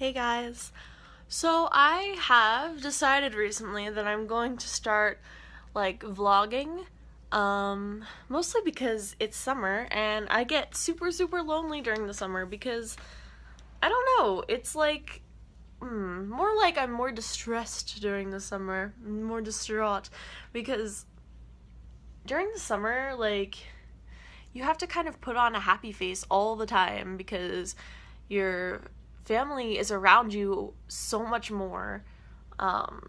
Hey guys. So I have decided recently that I'm going to start vlogging. Mostly because it's summer and I get super lonely during the summer because I don't know, it's more like I'm more distressed during the summer, more distraught because during the summer you have to kind of put on a happy face all the time because your family is around you so much more.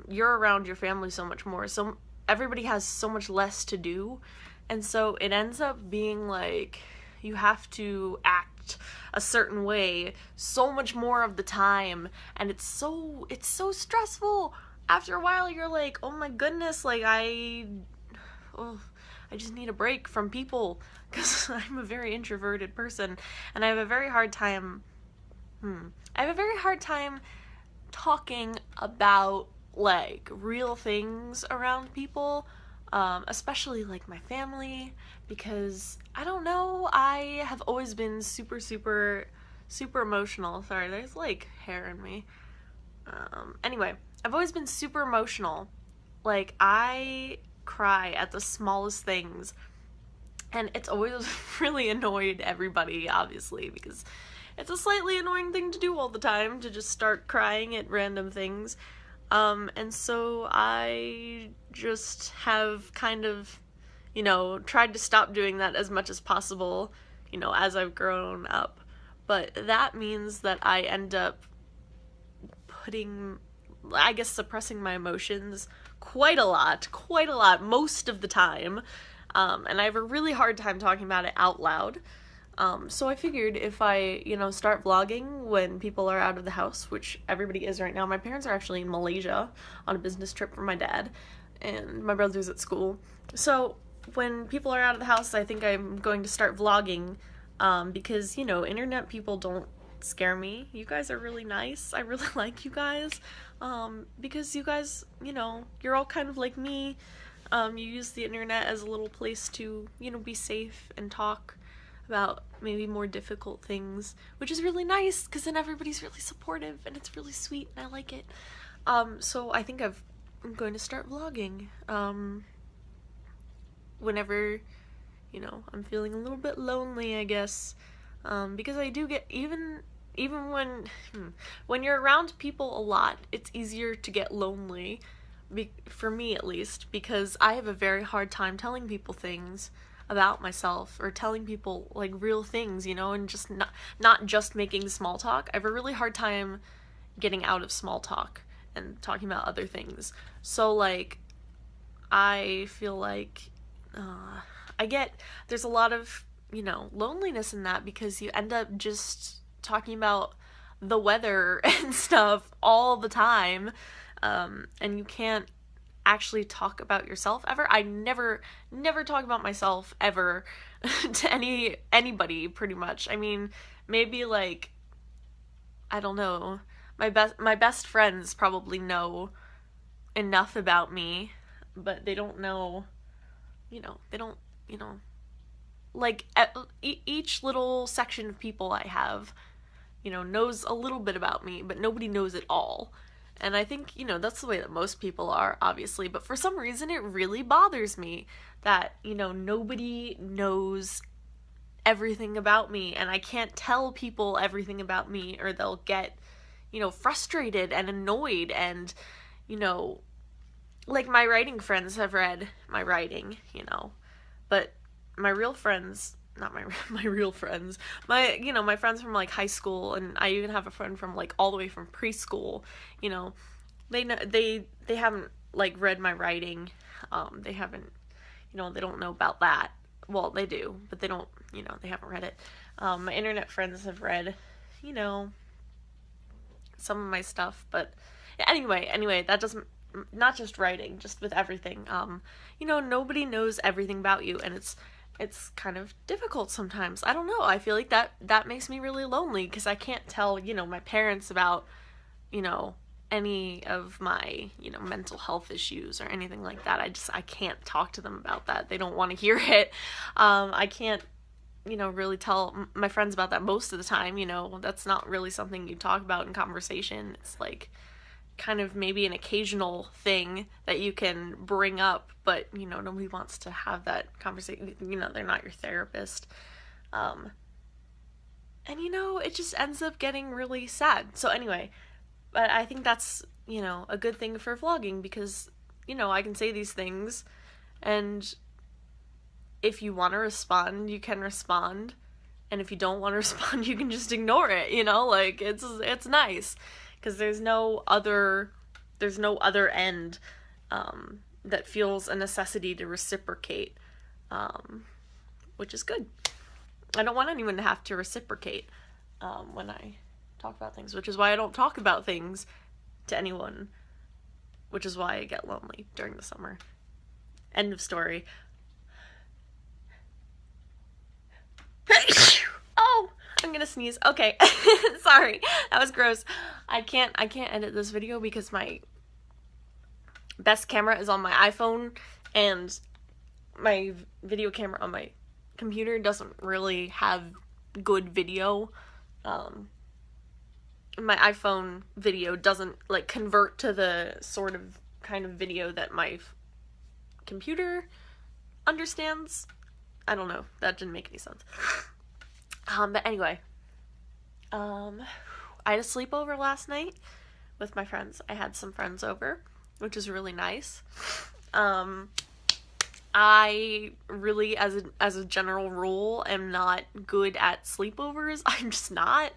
You're around your family so much more. So everybody has so much less to do. And so it ends up being like you have to act a certain way so much more of the time. And it's so stressful. After a while you're like, oh my goodness, oh, I just need a break from people because I'm a very introverted person and I have a very hard time talking about real things around people, especially my family, because I don't know, I have always been super emotional. Sorry, there's hair in me. Anyway, I've always been super emotional. I cry at the smallest things, and it's always really annoyed everybody, obviously, because it's a slightly annoying thing to do all the time, to just start crying at random things. And so I just have kind of, tried to stop doing that as much as possible, as I've grown up. But that means that I end up suppressing my emotions quite a lot, most of the time. And I have a really hard time talking about it out loud. So I figured if I, start vlogging when people are out of the house, which everybody is right now. My parents are actually in Malaysia on a business trip for my dad, and my brother's at school. So when people are out of the house, I think I'm going to start vlogging, because, internet people don't scare me. You guys are really nice. I really like you guys, because you guys, you're all kind of like me. You use the internet as a little place to, be safe and talk about maybe more difficult things, which is really nice because then everybody's really supportive and it's really sweet and I like it. So I think I'm going to start vlogging whenever, I'm feeling a little bit lonely, I guess, because I do get, even when you're around people a lot, it's easier to get lonely, for me at least, because I have a very hard time telling people things about myself or telling people real things, and just not just making small talk. I have a really hard time getting out of small talk and talking about other things. So I feel there's a lot of, loneliness in that because you end up just talking about the weather and stuff all the time, and you can't actually talk about yourself ever. I never talk about myself ever to anybody, pretty much. I mean, maybe I don't know, my best friends probably know enough about me, but they don't know, they don't, each little section of people I have, knows a little bit about me, but nobody knows it all. And I think, that's the way that most people are, obviously. But for some reason, it really bothers me that, nobody knows everything about me. And I can't tell people everything about me or they'll get, frustrated and annoyed. And, my writing friends have read my writing, But my real friends, not my real friends, my friends from high school, and I even have a friend from all the way from preschool, they know, they haven't read my writing. They haven't, they don't know about that. Well, they do, but they don't, they haven't read it. My internet friends have read, some of my stuff, but anyway, that doesn't, not just writing, just with everything. Nobody knows everything about you, and it's kind of difficult sometimes. I don't know. I feel like that makes me really lonely because I can't tell, my parents about, any of my, mental health issues or anything like that. I can't talk to them about that. They don't want to hear it. I can't you know, really tell my friends about that most of the time. You know, that's not really something you talk about in conversation. It's like kind of maybe an occasional thing that you can bring up, but, you know, nobody wants to have that conversation. You know, they're not your therapist. And, you know, it just ends up getting really sad. So anyway, but I think that's, you know, a good thing for vlogging because, you know, I can say these things, and if you want to respond, you can respond, and if you don't want to respond, you can just ignore it, you know, like, it's nice, because there's no other end, that feels a necessity to reciprocate, which is good. I don't want anyone to have to reciprocate, when I talk about things, which is why I don't talk about things to anyone, which is why I get lonely during the summer. End of story. Oh, I'm gonna sneeze. Okay. Sorry. That was gross. I can't edit this video because my best camera is on my iPhone, and my video camera on my computer doesn't really have good video. My iPhone video doesn't like convert to the sort of kind of video that my computer understands. I don't know. That didn't make any sense. But anyway, I had a sleepover last night with my friends. I had some friends over, which is really nice. I really, as a general rule, am not good at sleepovers. I'm just not.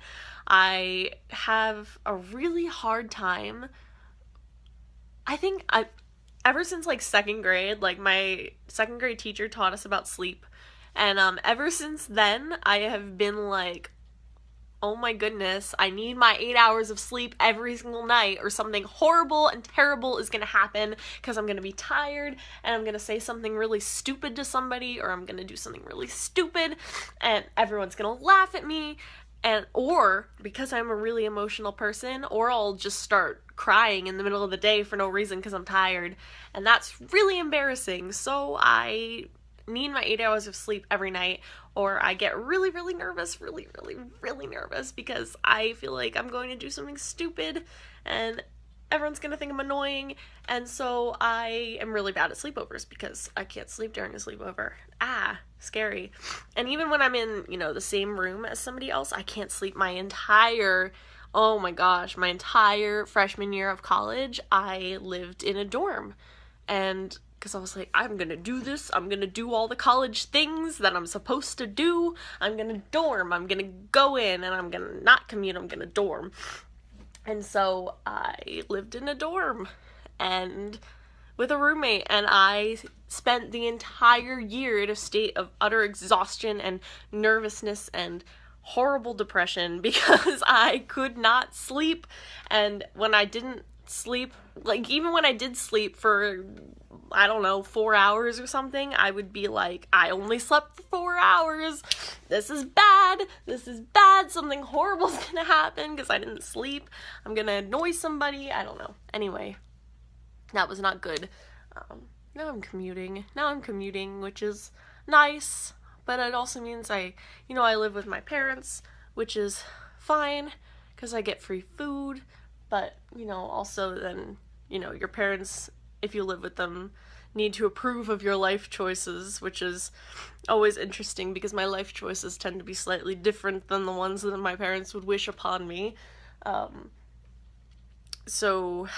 I have a really hard time. I think ever since like second grade, like my second grade teacher taught us about sleep, and ever since then I have been like, oh my goodness, I need my 8 hours of sleep every single night, or something horrible and terrible is gonna happen, because I'm gonna be tired, and I'm gonna say something really stupid to somebody, or I'm gonna do something really stupid, and everyone's gonna laugh at me, and or because I'm a really emotional person, or I'll just start crying in the middle of the day for no reason because I'm tired, and that's really embarrassing. So I need my 8 hours of sleep every night, or I get really, really nervous, really, really, really nervous, because I feel like I'm going to do something stupid, and everyone's gonna think I'm annoying, and so I am really bad at sleepovers, because I can't sleep during a sleepover. Scary. And even when I'm in, you know, the same room as somebody else, I can't sleep my entire, oh my gosh, my entire freshman year of college, I lived in a dorm, and because I was like, I'm gonna do this, I'm gonna do all the college things that I'm supposed to do, I'm gonna dorm, I'm gonna go in, and I'm gonna not commute, I'm gonna dorm. And so I lived in a dorm, and with a roommate, and I spent the entire year in a state of utter exhaustion and nervousness and horrible depression because I could not sleep. And when I didn't sleep, like even when I did sleep for, I don't know, 4 hours or something, I would be like, I only slept for 4 hours, this is bad, something horrible's gonna happen because I didn't sleep, I'm gonna annoy somebody, I don't know. Anyway, that was not good. Now I'm commuting, which is nice, but it also means I live with my parents, which is fine, because I get free food, but, also then, your parents, if you live with them, need to approve of your life choices, which is always interesting, because my life choices tend to be slightly different than the ones that my parents would wish upon me. So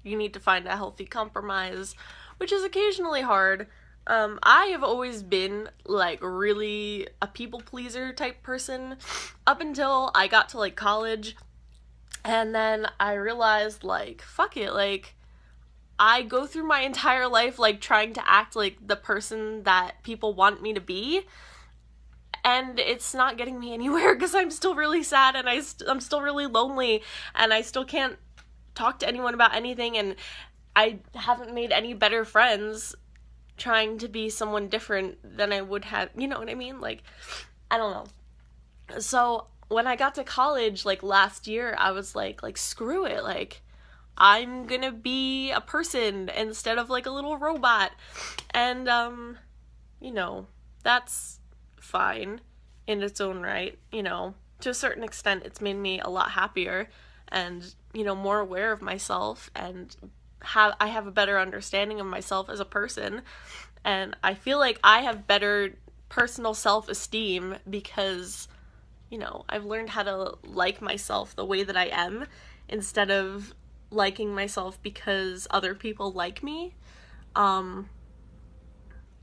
you need to find a healthy compromise, which is occasionally hard. I have always been, like, really a people-pleaser type person up until I got to, like, college, and then I realized, like, fuck it, like, I go through my entire life, like, trying to act like the person that people want me to be, and it's not getting me anywhere, because I'm still really sad, and I'm still really lonely, and I still can't talk to anyone about anything, and I haven't made any better friends trying to be someone different than I would have, you know what I mean? Like, I don't know. So, when I got to college, like, last year, I was like, screw it, like, I'm gonna be a person instead of, like, a little robot, and, that's fine in its own right. You know, to a certain extent, it's made me a lot happier and, you know, more aware of myself, and I have a better understanding of myself as a person, and I feel like I have better personal self-esteem because, you know, I've learned how to like myself the way that I am instead of liking myself because other people like me.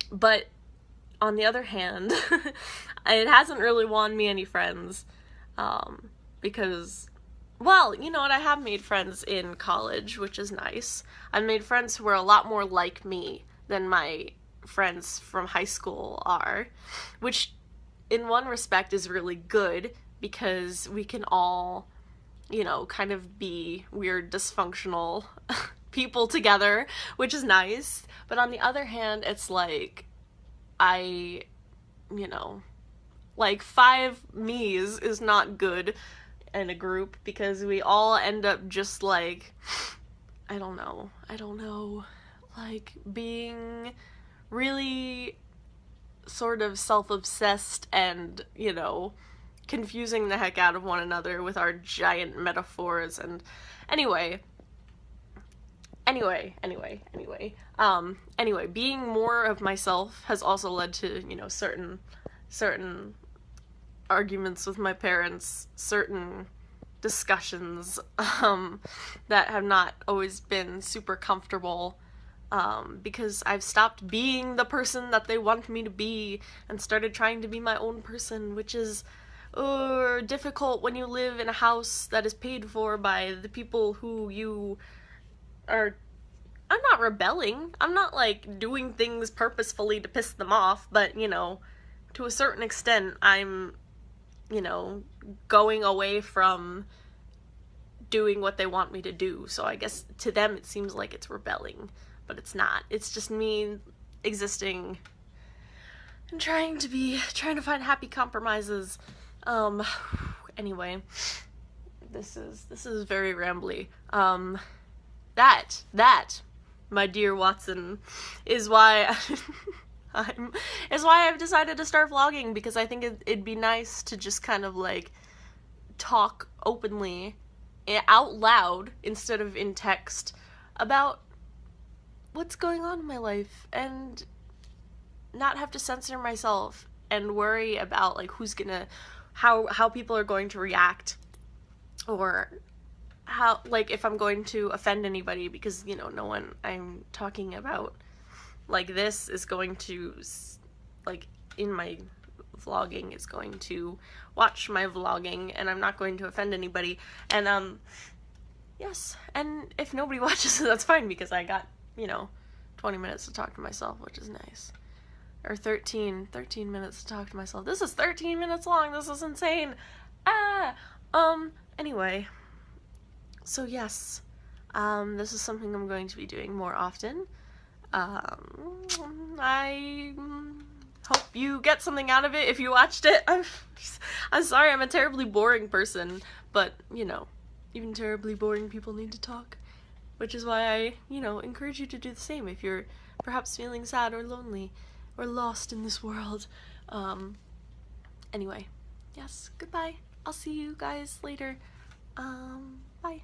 But on the other hand, it hasn't really won me any friends, because, well, you know what, I have made friends in college, which is nice. I've made friends who are a lot more like me than my friends from high school are, which in one respect is really good because we can all, you know, kind of be weird, dysfunctional people together, which is nice. But on the other hand, it's like, you know, like 5 me's is not good in a group because we all end up just like, I don't know, like being really sort of self-obsessed and, you know, confusing the heck out of one another with our giant metaphors. And anyway, being more of myself has also led to, you know, certain arguments with my parents, certain discussions that have not always been super comfortable, because I've stopped being the person that they want me to be and started trying to be my own person, which is difficult when you live in a house that is paid for by the people who you are. I'm not rebelling. I'm not, like, doing things purposefully to piss them off, but, you know, to a certain extent, I'm, you know, going away from doing what they want me to do. So I guess to them it seems like it's rebelling, but it's not. It's just me existing and trying to find happy compromises. Anyway, this is very rambly. That, my dear Watson, is why I've decided to start vlogging, because I think it'd be nice to just kind of like talk openly out loud instead of in text about what's going on in my life and not have to censor myself and worry about like how people are going to react, or how, like, if I'm going to offend anybody, because, you know, no one I'm talking about like this is going to, like, in my vlogging is going to watch my vlogging, and I'm not going to offend anybody. And yes, and if nobody watches it, that's fine, because I got, you know, 20 minutes to talk to myself, which is nice. Or 13 minutes to talk to myself. This is 13 minutes long. This is insane. Anyway, so yes, this is something I'm going to be doing more often. I hope you get something out of it if you watched it. I'm sorry, I'm a terribly boring person, but, you know, even terribly boring people need to talk, which is why I, you know, encourage you to do the same if you're perhaps feeling sad or lonely or lost in this world. Anyway, yes, goodbye. I'll see you guys later. Bye.